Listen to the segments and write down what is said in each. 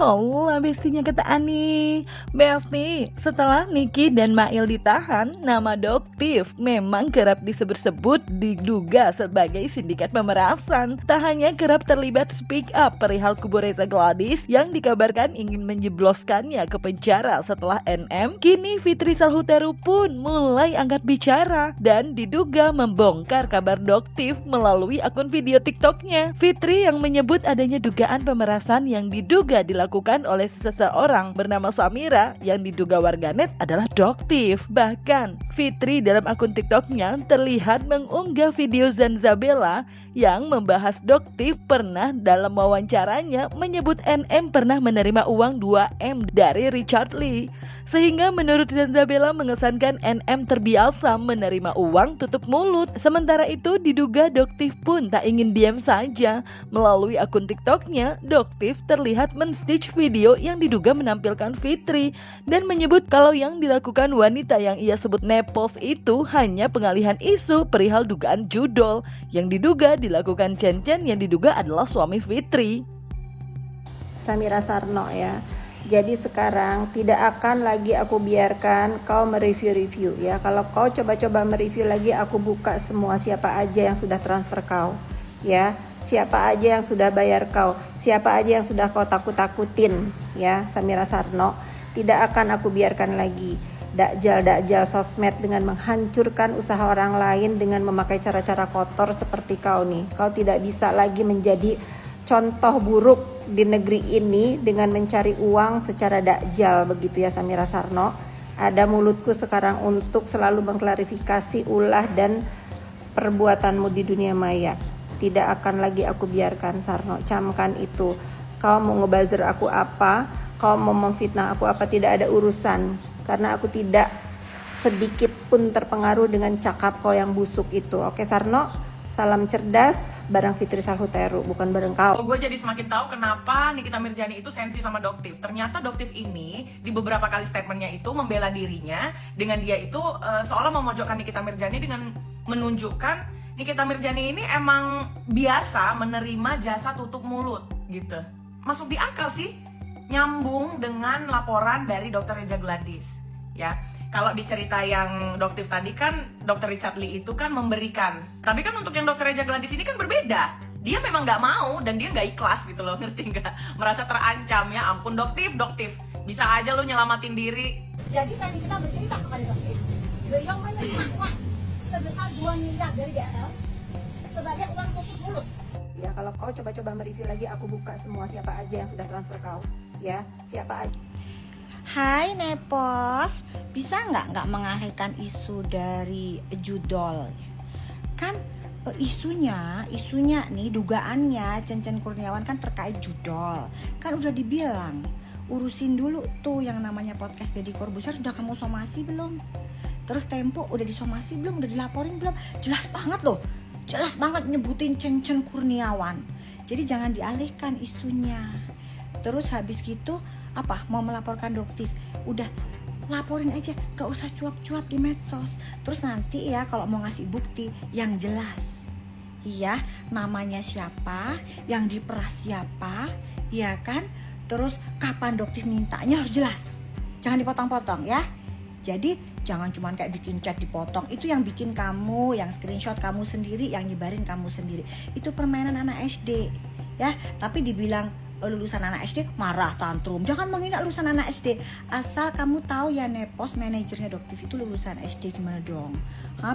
Hola bestinya kata Ani. Besti, setelah Niki dan Mail ditahan, nama Doktif memang kerap disebut-sebut diduga sebagai sindikat pemerasan. Tak hanya kerap terlibat speak up perihal kubu Reza Gladys yang dikabarkan ingin menjebloskannya ke penjara setelah NM, kini Fitri Salhuteru pun mulai angkat bicara dan diduga membongkar kabar Doktif melalui akun video TikToknya. Fitri yang menyebut adanya dugaan pemerasan yang diduga dilakukan oleh seseorang bernama Samira yang diduga warganet adalah Doktif. Bahkan Fitri dalam akun TikToknya terlihat mengunggah video Zanzabella yang membahas Doktif pernah dalam wawancaranya menyebut NM pernah menerima uang 2M dari Richard Lee, sehingga menurut Zanzabella mengesankan NM terbiasa menerima uang tutup mulut. Sementara itu diduga Doktif pun tak ingin diam saja. Melalui akun TikToknya, Doktif terlihat men-stitch video yang diduga menampilkan Fitri dan menyebut kalau yang dilakukan wanita yang ia sebut nepos itu hanya pengalihan isu perihal dugaan judol yang diduga dilakukan Chen-Chen yang diduga adalah suami Fitri. Samira Sarno ya. Jadi sekarang tidak akan lagi aku biarkan kau mereview-review ya. Kalau kau coba-coba mereview lagi, aku buka semua siapa aja yang sudah transfer kau ya. Siapa aja yang sudah bayar kau, siapa aja yang sudah kau takut-takutin ya, Samira Sarno. Tidak akan aku biarkan lagi dakjal sosmed dengan menghancurkan usaha orang lain dengan memakai cara-cara kotor seperti kau nih. Kau tidak bisa lagi menjadi contoh buruk di negeri ini dengan mencari uang secara dakjal begitu ya, Samira Sarno. Ada mulutku sekarang untuk selalu mengklarifikasi ulah dan perbuatanmu di dunia maya. Tidak akan lagi aku biarkan, Sarno. Camkan itu. Kau mau ngebuzzer aku apa, kau mau memfitnah aku apa, tidak ada urusan. Karena aku tidak sedikit pun terpengaruh dengan cakap kau yang busuk itu. Oke Sarno, salam cerdas bareng Fitri Salhuteru, bukan bareng kau. Gue jadi semakin tahu kenapa Nikita Mirzani itu sensi sama Doktif. Ternyata Doktif ini di beberapa kali statementnya itu membela dirinya dengan dia itu seolah memojokkan Nikita Mirzani dengan menunjukkan Nikita Mirzani ini emang biasa menerima jasa tutup mulut gitu. Masuk di akal sih, nyambung dengan laporan dari Dr. Reza Gladys ya. Kalau di cerita yang Doktif tadi kan Dr. Richard Lee itu kan memberikan, tapi kan untuk yang Dr. Reza Gladys ini kan berbeda. Dia memang nggak mau dan dia nggak ikhlas gitu loh, ngerti nggak? Merasa terancam. Ya ampun Doktif, bisa aja lo nyelamatin diri. Jadi tadi kita bercerita kepada Doktif, beliau menerima uang sebesar 2 miliar dari BRL sebagai uang tutup mulut. Ya kalau kau coba-coba mereview lagi, aku buka semua siapa aja yang sudah transfer kau ya, siapa aja. Hai Nepos, bisa nggak mengalihkan isu dari judol? Kan isunya nih, dugaannya Chen Kurniawan kan terkait judol. Kan udah dibilang, urusin dulu tuh yang namanya podcast Deddy Corbuzier. Sudah kamu somasi belum? Terus Tempo udah disomasi belum? Udah dilaporin belum? Jelas banget loh, jelas banget nyebutin Chen Kurniawan. Jadi jangan dialihkan isunya. Terus habis gitu apa, mau melaporkan Doktif, udah laporin aja, gak usah cuap-cuap di medsos. Terus nanti ya kalau mau ngasih bukti yang jelas, iya, namanya siapa, yang diperas siapa, ya kan. Terus kapan Doktif mintanya harus jelas, jangan dipotong-potong ya. Jadi jangan cuma kayak bikin chat dipotong, itu yang bikin kamu, yang screenshot kamu sendiri, yang nyebarin kamu sendiri. Itu permainan anak SD ya. Tapi dibilang lulusan anak SD marah tantrum, jangan menghina lulusan anak SD. Asal kamu tahu ya Nepos, manajernya Doktif itu lulusan SD, gimana dong?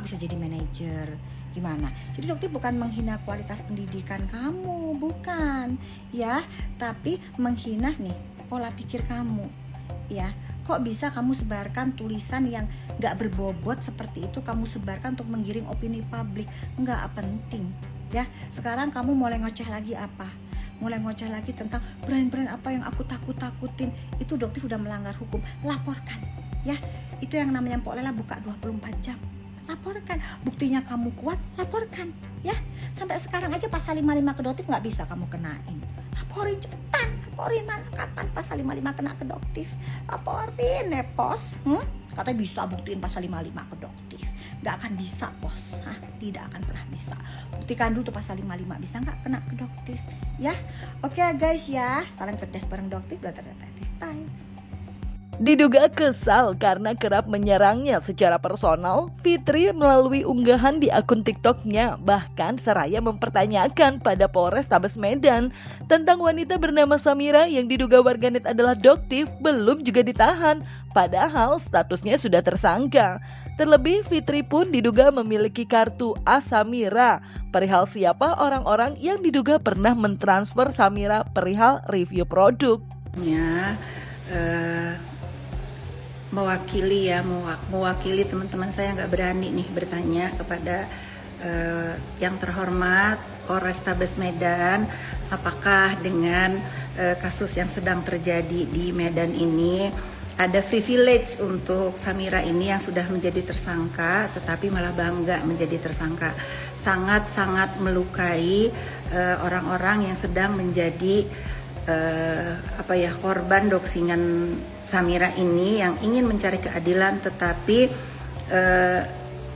Bisa jadi manajer gimana? Jadi Doktif bukan menghina kualitas pendidikan kamu, bukan ya, tapi menghina nih pola pikir kamu ya. Kok bisa kamu sebarkan tulisan yang gak berbobot seperti itu, kamu sebarkan untuk menggiring opini publik? Gak penting ya. Sekarang kamu mulai ngoceh lagi apa? Mulai ngoceh lagi tentang brand-brand apa yang aku takut-takutin. Itu Doktif udah melanggar hukum. Laporkan ya. Itu yang namanya Mpok Lela buka 24 jam. Laporkan. Buktinya kamu kuat, laporkan ya. Sampai sekarang aja pasal 55 ke Doktif gak bisa kamu kenain. Laporin cepetan, laporin. Mana kapan pasal 55 kena ke Doktif? Laporin Nepos. Katanya bisa buktiin pasal 55 ke Doktif. Gak akan bisa, Bos. tidak akan pernah bisa. Buktikan dulu tuh pasal 55, bisa nggak kena ke Doktif ya. Oke guys ya, salam cerdas bareng Doktif, belajar detektif. Bye. Diduga kesal karena kerap menyerangnya secara personal, Fitri melalui unggahan di akun TikToknya bahkan seraya mempertanyakan pada Polrestabes Medan tentang wanita bernama Samira yang diduga warganet adalah Doktif belum juga ditahan, padahal statusnya sudah tersangka. Terlebih Fitri pun diduga memiliki kartu A Samira perihal siapa orang-orang yang diduga pernah mentransfer Samira perihal review produk. Mewakili teman-teman saya nggak berani nih bertanya kepada yang terhormat Polrestabes Medan, apakah dengan kasus yang sedang terjadi di Medan ini ada privilege untuk Samira ini yang sudah menjadi tersangka tetapi malah bangga menjadi tersangka. Sangat-sangat melukai orang-orang yang sedang menjadi korban doxingan Samira ini yang ingin mencari keadilan, tetapi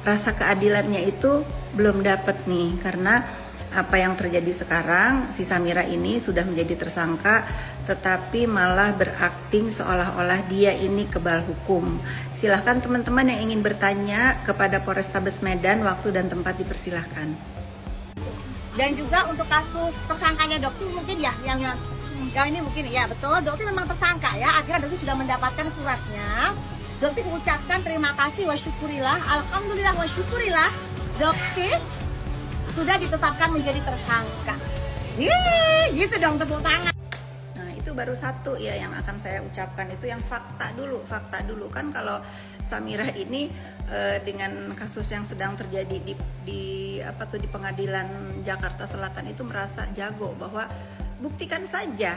rasa keadilannya itu belum dapat nih, karena apa yang terjadi sekarang, si Samira ini sudah menjadi tersangka tetapi malah berakting seolah-olah dia ini kebal hukum. Silahkan teman-teman yang ingin bertanya kepada Polrestabes Medan, waktu dan tempat dipersilahkan. Dan juga untuk kasus tersangkanya Doktif mungkin ya yang ini mungkin ya betul, Doktif memang tersangka ya. Akhirnya Doktif sudah mendapatkan suratnya. Doktif mengucapkan terima kasih wa syukurillah, alhamdulillah wa syukurillah, Doktif sudah ditetapkan menjadi tersangka. Gitu dong, tepuk tangan. Nah, itu baru satu ya yang akan saya ucapkan, itu yang fakta dulu kan. Kalau Samira ini dengan kasus yang sedang terjadi di pengadilan Jakarta Selatan itu merasa jago bahwa buktikan saja,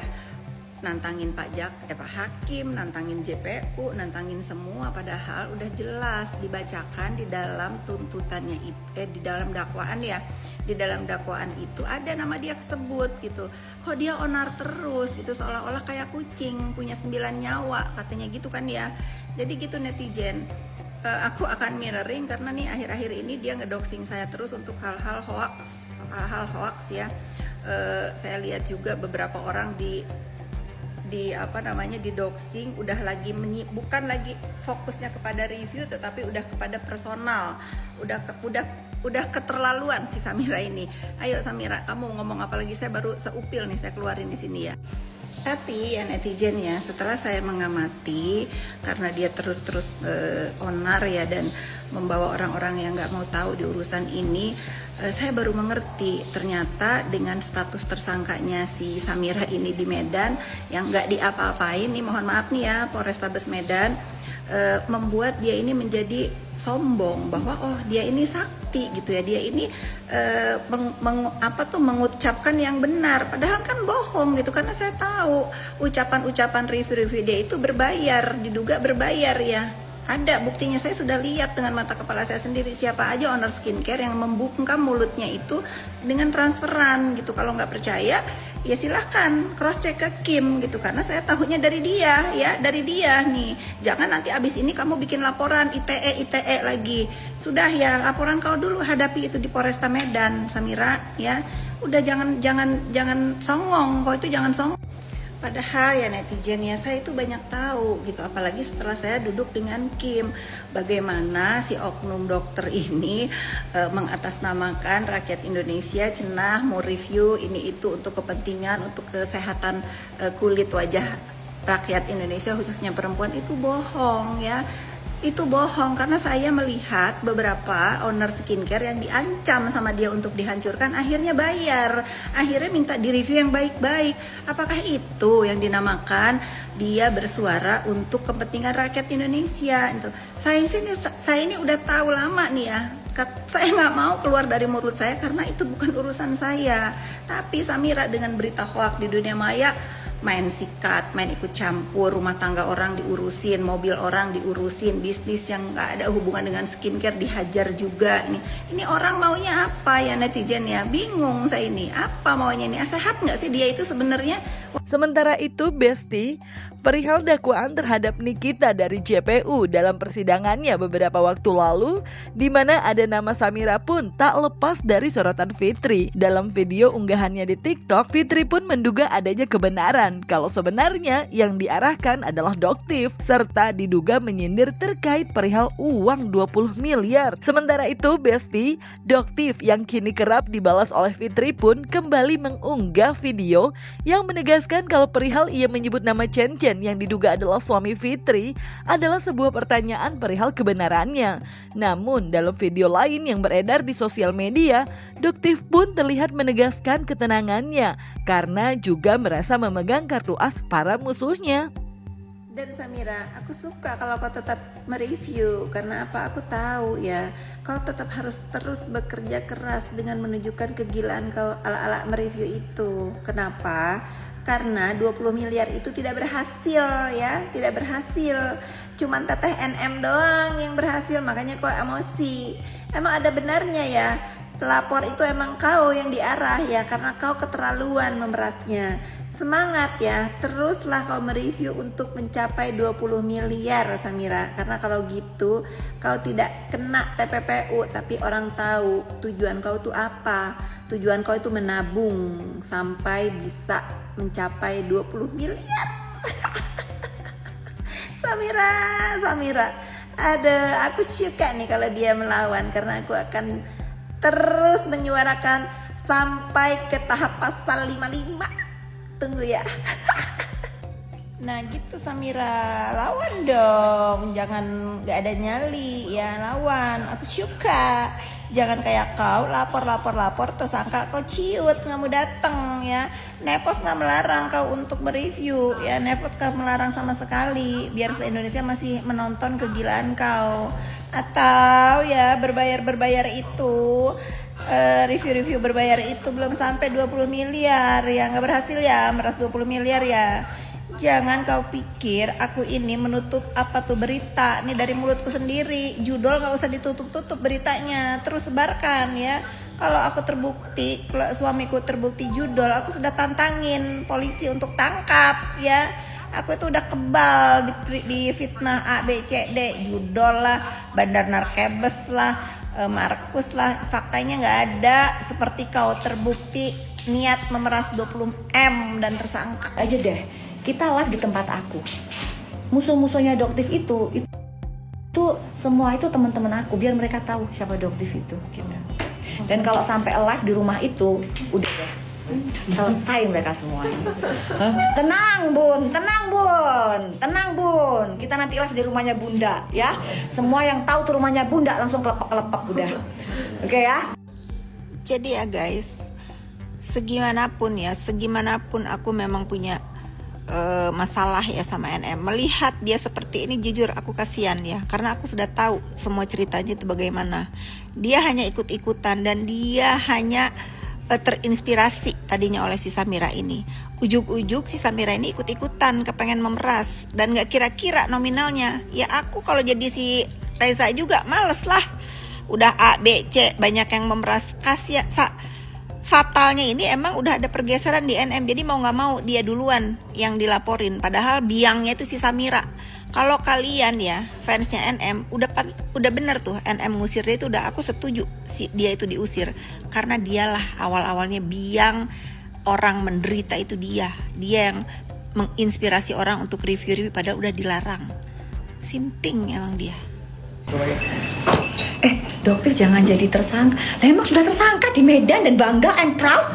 nantangin Pak Hakim, nantangin JPU, nantangin semua, padahal udah jelas dibacakan di dalam tuntutannya itu, di dalam dakwaan ya, di dalam dakwaan itu ada nama dia sebut gitu. Kok dia onar terus gitu, seolah-olah kayak kucing punya 9 nyawa katanya gitu kan ya. Jadi gitu netizen. Aku akan mirroring karena nih akhir-akhir ini dia ngedoxing saya terus untuk hal-hal hoax ya. Saya lihat juga beberapa orang di doxing udah lagi bukan lagi fokusnya kepada review tetapi udah kepada personal, udah keterlaluan si Samira ini. Ayo Samira, kamu ngomong apa lagi? Saya baru seupil nih, saya keluarin di sini ya. Tapi ya netizen ya, setelah saya mengamati karena dia terus onar ya dan membawa orang-orang yang nggak mau tahu di urusan ini, saya baru mengerti ternyata dengan status tersangkanya si Samira ini di Medan yang nggak diapa-apain nih, mohon maaf nih ya Polrestabes Medan, membuat dia ini menjadi sombong bahwa oh dia ini sakti gitu ya, dia ini mengucapkan yang benar, padahal kan bohong gitu, karena saya tahu ucapan-ucapan review dia itu berbayar, diduga berbayar ya. Ada buktinya, saya sudah lihat dengan mata kepala saya sendiri siapa aja owner skincare yang membungkam mulutnya itu dengan transferan gitu. Kalau nggak percaya ya silahkan cross check ke Kim gitu, karena saya tahunya dari dia ya, dari dia nih. Jangan nanti abis ini kamu bikin laporan ITE lagi. Sudah ya, laporan kau dulu hadapi itu di Polresta Medan, Samira ya. Udah jangan songong, kau itu jangan songong. Padahal ya netizen ya, saya itu banyak tahu gitu, apalagi setelah saya duduk dengan Kim, bagaimana si oknum dokter ini mengatasnamakan rakyat Indonesia, cenah mau review ini itu untuk kepentingan, untuk kesehatan kulit wajah rakyat Indonesia khususnya perempuan. Itu bohong ya. Itu bohong, karena saya melihat beberapa owner skincare yang diancam sama dia untuk dihancurkan, akhirnya bayar, akhirnya minta di-review yang baik-baik. Apakah itu yang dinamakan dia bersuara untuk kepentingan rakyat Indonesia? Itu saya ini udah tahu lama nih ya. Saya nggak mau keluar dari mulut saya karena itu bukan urusan saya. Tapi Samira dengan berita hoax di dunia maya main sikat, main ikut campur, rumah tangga orang diurusin, mobil orang diurusin, bisnis yang nggak ada hubungan dengan skincare dihajar juga. Ini orang maunya apa ya netizen ya? Bingung saya ini, apa maunya ini? Sehat nggak sih dia itu sebenarnya? Sementara itu, Besti, perihal dakwaan terhadap Nikita dari JPU dalam persidangannya beberapa waktu lalu, di mana ada nama Samira pun tak lepas dari sorotan Fitri. Dalam video unggahannya di TikTok, Fitri pun menduga adanya kebenaran kalau sebenarnya yang diarahkan adalah Doktif, serta diduga menyindir terkait perihal uang 20 miliar. Sementara itu, Besti, Doktif yang kini kerap dibalas oleh Fitri pun kembali mengunggah video yang menegaskan kalau perihal ia menyebut nama Chen Chen yang diduga adalah suami Fitri adalah sebuah pertanyaan perihal kebenarannya. Namun dalam video lain yang beredar di sosial media, Doktif pun terlihat menegaskan ketenangannya karena juga merasa memegang kartu as para musuhnya. Dan Samira, aku suka kalau kau tetap mereview. Karena apa? Aku tahu ya, kau tetap harus terus bekerja keras dengan menunjukkan kegilaan kau ala-ala mereview itu. Kenapa? Karena 20 miliar itu tidak berhasil ya, tidak berhasil. Cuman teteh NM doang yang berhasil, makanya kau emosi. Emang ada benarnya ya, pelapor itu emang kau yang diarah ya, karena kau keterlaluan memerasnya. Semangat ya, teruslah kau mereview untuk mencapai 20 miliar Samira. Karena kalau gitu kau tidak kena TPPU, tapi orang tahu tujuan kau itu apa. Tujuan kau itu menabung sampai bisa mencapai 20 miliar. Samira, aku suka nih kalau dia melawan, karena aku akan terus menyuarakan sampai ke tahap pasal 55. Tunggu ya. Nah gitu Samira, lawan dong, jangan gak ada nyali ya, lawan. Aku suka. Jangan kayak kau lapor tersangka kau ciut nggak mau datang ya. Nepos nggak melarang kau untuk mereview ya, Nepos nggak melarang sama sekali, biar se-Indonesia masih menonton kegilaan kau. Atau ya berbayar itu review berbayar itu belum sampai 20 miliar ya, nggak berhasil ya meras 20 miliar ya. Jangan kau pikir aku ini menutup apa tuh berita nih dari mulutku sendiri. Judul nggak usah ditutup-tutup beritanya, terus sebarkan ya. Kalau aku terbukti, kalau suamiku terbukti judul, aku sudah tantangin polisi untuk tangkap ya. Aku itu udah kebal di fitnah A, B, C, D, judul lah, Bandar Narkebes lah, Markus lah, faktanya nggak ada. Seperti kau terbukti niat memeras 20M dan tersangka. Aja deh, kita live di tempat aku. Musuh-musuhnya Doktif itu semua itu teman-teman aku, biar mereka tahu siapa Doktif itu gitu. Dan kalau sampai live di rumah itu udah deh, selesai mereka semuanya. Tenang bun, kita nanti live di rumahnya Bunda ya. Semua yang tahu tuh rumahnya Bunda langsung kelepek udah. Oke ya. Jadi ya guys, segimanapun aku memang punya masalah ya sama NM. Melihat dia seperti ini, jujur aku kasihan ya, karena aku sudah tahu semua ceritanya itu bagaimana. Dia hanya ikut-ikutan dan dia hanya terinspirasi tadinya oleh si Samira ini. Ujuk-ujuk si Samira ini ikut-ikutan kepengen memeras dan gak kira-kira nominalnya. Ya aku kalau jadi si Reza juga males lah. Udah A, B, C banyak yang memeras. Kasihan fatalnya ini emang udah ada pergeseran di NM. Jadi mau gak mau dia duluan yang dilaporin, padahal biangnya itu si Samira. Kalau kalian ya fansnya NM udah bener tuh NM ngusir dia itu, udah aku setuju dia itu diusir. Karena dialah awal-awalnya biang orang menderita itu dia yang menginspirasi orang untuk review padahal udah dilarang. Sinting emang dia. Dokter jangan jadi tersangka. Lah emang sudah tersangka di Medan dan bangga and proud.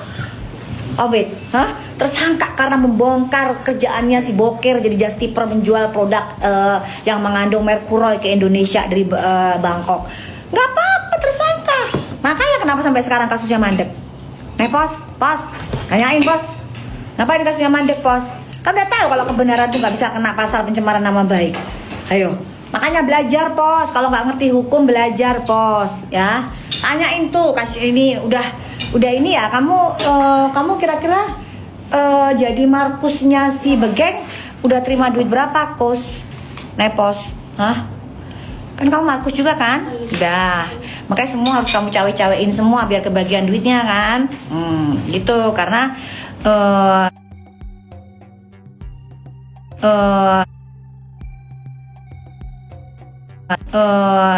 Oh wait, tersangka karena membongkar kerjaannya si Boker jadi justiper menjual produk yang mengandung merkuroi ke Indonesia dari Bangkok. Nggak apa-apa tersangka. Makanya kenapa sampai sekarang kasusnya mandek? Nih pos, tanyain pos. Ngapain kasusnya mandek pos? Kan udah tahu kalau kebenaran tuh nggak bisa kena pasal pencemaran nama baik. Ayo, makanya belajar pos. Kalau nggak ngerti hukum belajar pos, ya. Tanyain tuh, kasih ini udah ini ya. Kamu kira-kira jadi Markusnya si Begeng udah terima duit berapa, Kos? Nepos, hah? Kan kamu Markus juga kan? Udah, makanya semua harus kamu cawe-cawein semua biar kebagian duitnya kan? Gitu, karena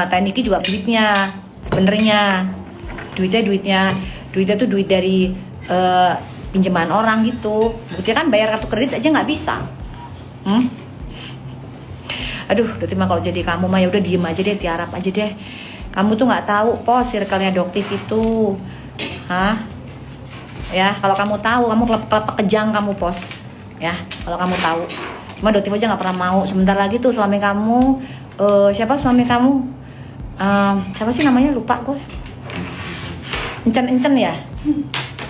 Teh Niki juga duitnya sebenarnya duitnya tuh duit dari pinjaman orang gitu. Buktinya kan bayar kartu kredit aja nggak bisa. Aduh, udah terima kalau jadi kamu mah ya udah diem aja deh, tiarap aja deh. Kamu tuh nggak tahu pos circle-nya Doktif itu, hah? Ya kalau kamu tahu, kamu kelep kejang kamu pos, ya kalau kamu tahu. Cuma Doktif aja nggak pernah mau. Sebentar lagi tuh suami kamu, siapa suami kamu? Siapa sih namanya, lupa gue. Encen ya,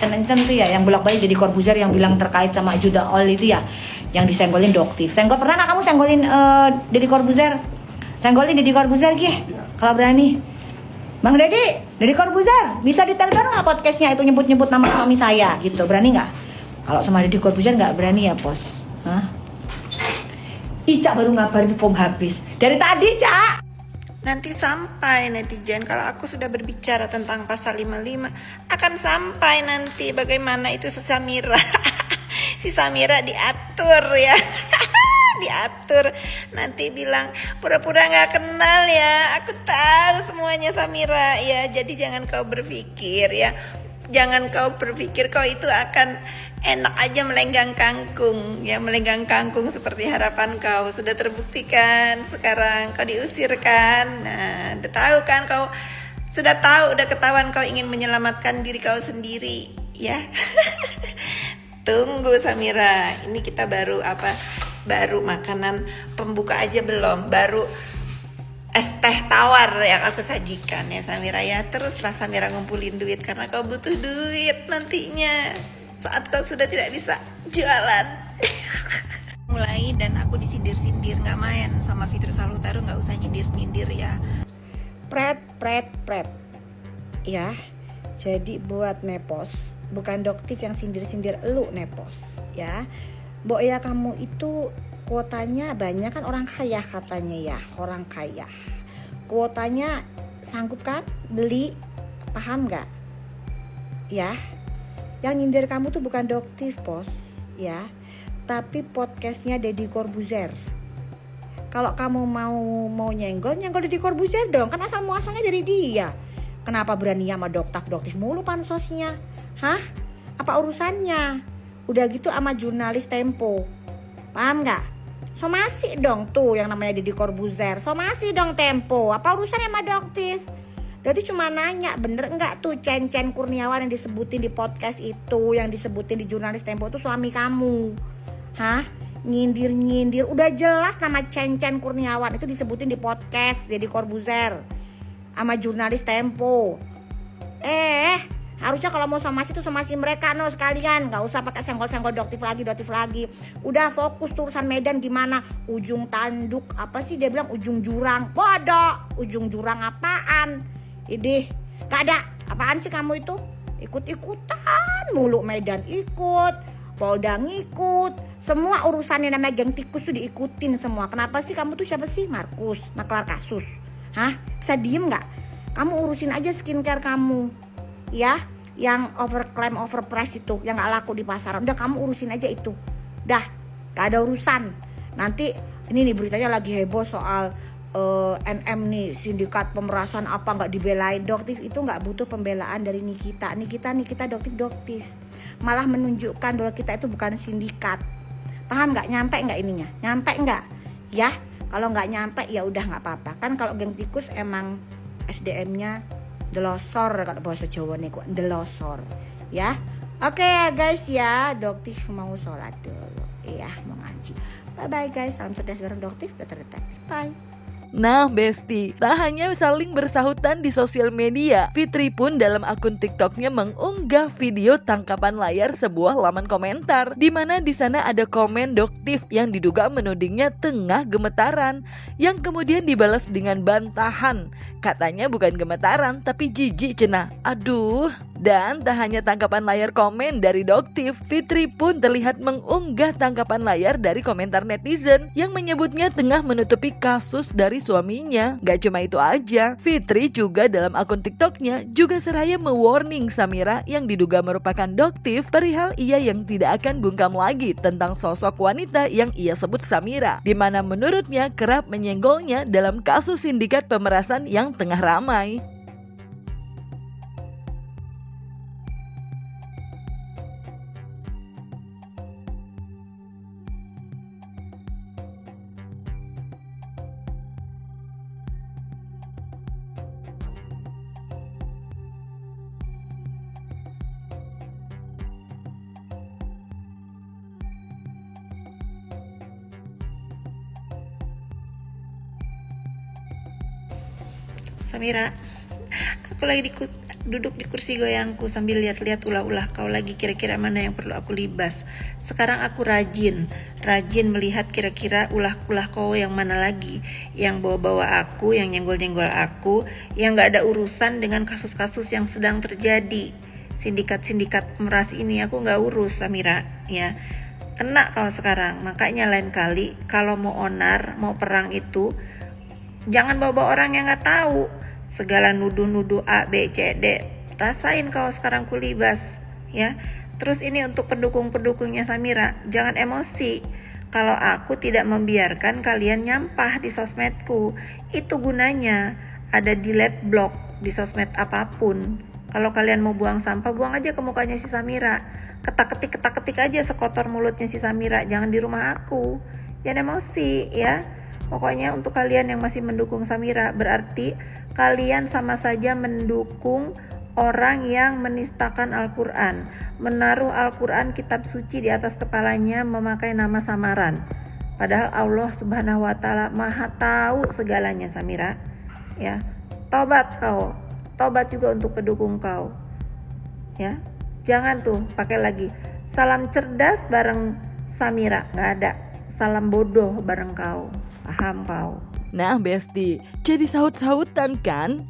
Encen tuh ya yang bolak-balik jadi Corbuzier yang bilang terkait sama Judah All itu ya, yang disenggolin Doktif. Pernah nggak kamu senggolin Deddy Corbuzier? Senggolin Deddy Corbuzier gih, kalau berani. Bang Deddy Corbuzier, bisa ditelepon nggak podcastnya itu nyebut-nyebut nama suami saya gitu, berani nggak? Kalau sama Deddy Corbuzier nggak berani ya pos? Hah? Ica baru ngabarin form habis dari tadi, Cak. Nanti sampai netizen kalau aku sudah berbicara tentang pasal 55 akan sampai nanti bagaimana itu si Samira. Si Samira diatur ya. Diatur nanti bilang pura-pura nggak kenal ya, aku tahu semuanya Samira ya. Jadi jangan kau berpikir ya, jangan kau berpikir kau itu akan enak aja melenggang kangkung ya, melenggang kangkung seperti harapan kau. Sudah terbuktikan sekarang kau diusir kan. Nah udah tahu kan, kau sudah tahu, udah ketahuan kau ingin menyelamatkan diri kau sendiri ya. Tunggu Samira, ini kita baru makanan pembuka aja belum, baru es teh tawar yang aku sajikan ya Samira ya. Teruslah Samira ngumpulin duit karena kau butuh duit nantinya saat kau sudah tidak bisa jualan. Mulai dan aku disindir-sindir, nggak main sama Fitri Salutaru, nggak usah nyindir-nyindir ya. Pret. Ya, jadi buat Nepos, bukan Doktif yang sindir-sindir elu Nepos ya. Mbok ya kamu itu kuotanya banyak kan, orang kaya katanya ya, orang kaya. Kuotanya sanggup kan beli, paham nggak? Ya, yang nyindir kamu tuh bukan Doktif pos, ya, tapi podcastnya Deddy Corbuzier. Kalau kamu mau nyenggol Deddy Corbuzier dong, kan asal muasalnya dari dia. Kenapa berani sama Doktif mulu pansosnya? Hah? Apa urusannya? Udah gitu sama jurnalis Tempo, paham nggak? Somasi dong tuh yang namanya Deddy Corbuzier, somasi dong Tempo. Apa urusannya sama Doktif? Berarti cuma nanya, bener nggak tuh Cen Kurniawan yang disebutin di podcast itu, yang disebutin di jurnalis Tempo itu suami kamu? Hah? Nyindir, udah jelas nama Cen Kurniawan itu disebutin di podcast Deddy Corbuzier sama jurnalis Tempo. Harusnya kalau mau somasi tuh somasi mereka sekalian, nggak usah pakai senggol-senggol Doktif lagi. Udah fokus tuh urusan Medan gimana? Ujung tanduk apa sih dia bilang, ujung jurang. Bodoh, ujung jurang apaan? Idih, nggak ada. Apaan sih kamu itu? Ikut-ikutan mulu, Medan ikut, Polda ngikut, semua urusannya namanya geng tikus tuh diikutin semua. Kenapa sih kamu tuh siapa sih? Markus, maklar kasus. Hah? Bisa diem nggak? Kamu urusin aja skincare kamu. Ya, yang overclaim overprice itu yang nggak laku di pasaran, udah kamu urusin aja itu, dah gak ada urusan. Nanti ini nih beritanya lagi heboh soal NM nih, sindikat pemerasan apa nggak dibelain. Doktif itu nggak butuh pembelaan dari Nikita Doktif malah menunjukkan bahwa kita itu bukan sindikat. Paham nggak? Nyampe nggak ininya? Nyampe nggak? Ya, kalau nggak nyampe ya udah nggak apa-apa. Kan kalau geng tikus emang SDM-nya delosor, kalau bahasa Jawa nih kok delosor ya. Oke ya guys ya, Doktif mau sholat dulu ya, mau ngaji. Bye guys, salam cerdas bareng Doktif. Bye. Nah Besti, tak hanya saling bersahutan di sosial media, Fitri pun dalam akun TikToknya mengunggah video tangkapan layar sebuah laman komentar, di mana di sana ada komen Doktif yang diduga menudingnya tengah gemetaran, yang kemudian dibalas dengan bantahan. Katanya bukan gemetaran tapi jijik cenah. Aduh, Dan tak hanya tangkapan layar komen dari Doktif, Fitri pun terlihat mengunggah tangkapan layar dari komentar netizen yang menyebutnya tengah menutupi kasus dari suaminya. Gak cuma itu aja, Fitri juga dalam akun TikToknya juga seraya mewarning Samira yang diduga merupakan Doktif perihal ia yang tidak akan bungkam lagi tentang sosok wanita yang ia sebut Samira, di mana menurutnya kerap menyenggolnya dalam kasus sindikat pemerasan yang tengah ramai. Samira, aku lagi duduk di kursi goyangku sambil lihat-lihat ulah-ulah kau lagi, kira-kira mana yang perlu aku libas. Sekarang aku rajin melihat kira-kira ulah-ulah kau yang mana lagi, yang bawa-bawa aku, yang nyenggol-nyenggol aku, yang gak ada urusan dengan kasus-kasus yang sedang terjadi. Sindikat-sindikat pemeras ini aku gak urus, Samira, ya. Kena kau sekarang, makanya lain kali kalau mau onar, mau perang itu jangan bawa orang yang gak tahu. Segala nuduh-nuduh A, B, C, D. Rasain kau sekarang kulibas, ya. Terus ini untuk pendukung-pendukungnya Samira, jangan emosi. Kalau aku tidak membiarkan kalian nyampah di sosmedku, itu gunanya ada delete block di sosmed apapun. Kalau kalian mau buang sampah, buang aja ke mukanya si Samira. Ketak-ketik aja sekotor mulutnya si Samira, jangan di rumah aku. Jangan emosi, ya. Pokoknya untuk kalian yang masih mendukung Samira, berarti kalian sama saja mendukung orang yang menistakan Al-Quran, menaruh Al-Quran kitab suci di atas kepalanya, memakai nama samaran. Padahal Allah Subhanahu wa Ta'ala Maha tahu segalanya, Samira. Ya, tobat kau, tobat juga untuk pendukung kau. Ya, jangan tuh pakai lagi salam cerdas bareng Samira, nggak ada. Salam bodoh bareng kau. Paham kau? Nah Besti, jadi sahut-sahutan kan?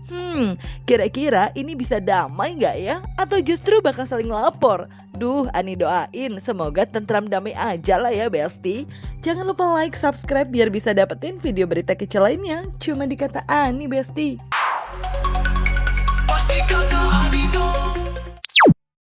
Kira-kira ini bisa damai gak ya? Atau justru bakal saling lapor? Duh, Ani doain semoga tentram damai aja lah ya Besti. Jangan lupa like, subscribe biar bisa dapetin video berita kecil lainnya. Cuma di Kata Ani Besti.